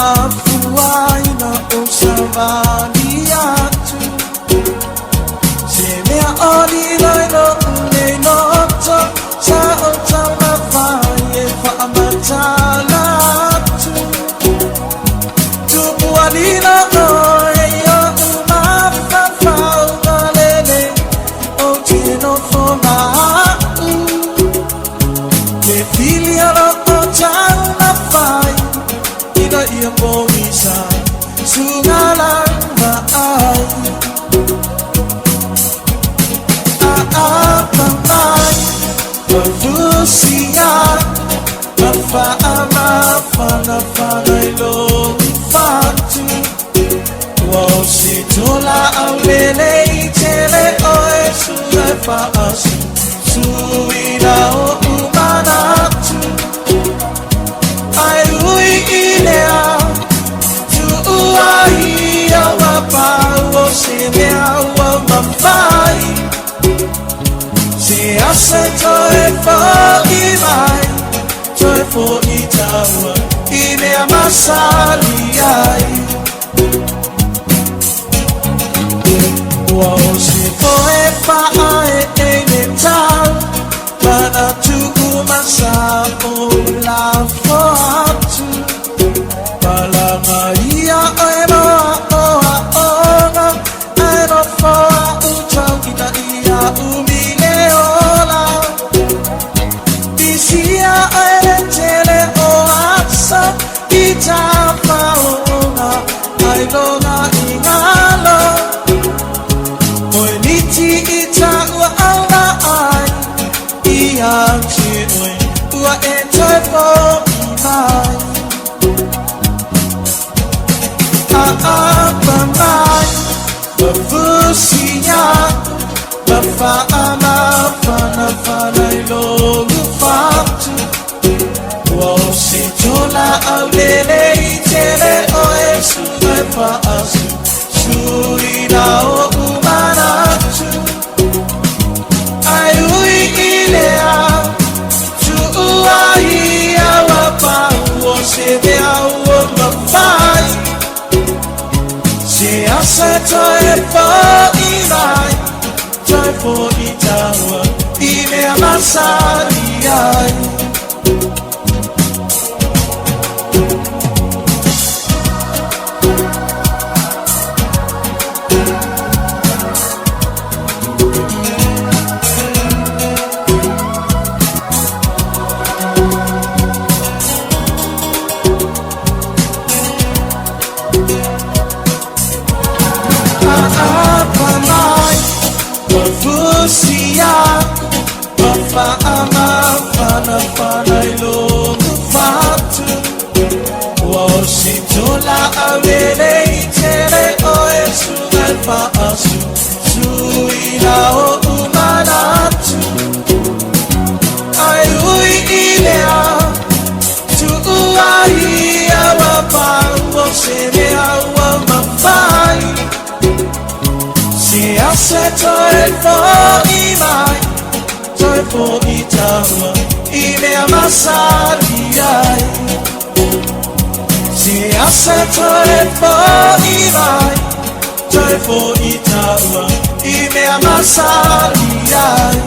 mafuai na usavaliatu Semea olilai no une noto Sa otau na faye whaamatala Tupu alina oe yo umawhawhau ngalele O tino whonau Me filiano o tau na fai Ina ia poisa Sungalang maai Aapamai Mafusia Mafana ilong fatu Wasi tola au lele itele oe Sulai faasu Suina o umanatu Ai ui ilea Tu uai awapa O se mea wa mafai Se ase toe fo imai Toe fo itawa Ilea masali ai Wa o se foe faae ene tau Mana tu umasa o la foatu Palanga ia oe noa oa oa Ae no foa utau ina ia umile ola Isia oe tele o asa Ita faona Ai longa ingalo Oe niti ita ua auna ai Ia chinoe ua e toi po imai Aapamai Mafusia Mafana ilongu fatu Wasi tola au lele itele oe Sungai paasu Suina o umanatu Ai ui ilea Tu uai awapa O se mea o mawhai Se asa toe fo imai Toe fo itawa I mea masari ai Aapamai Mafusia Mafana ilongu fatu Wasi tola au lele itele oe Sungai faasu Suina o umanatu Ai ui ilea Tu uai awapa O se mea ua mawhai Se ase toe fo imai Toe fo itawa I mea masari ai Se ase toe fo imai Toe fo itawa I mea masari ai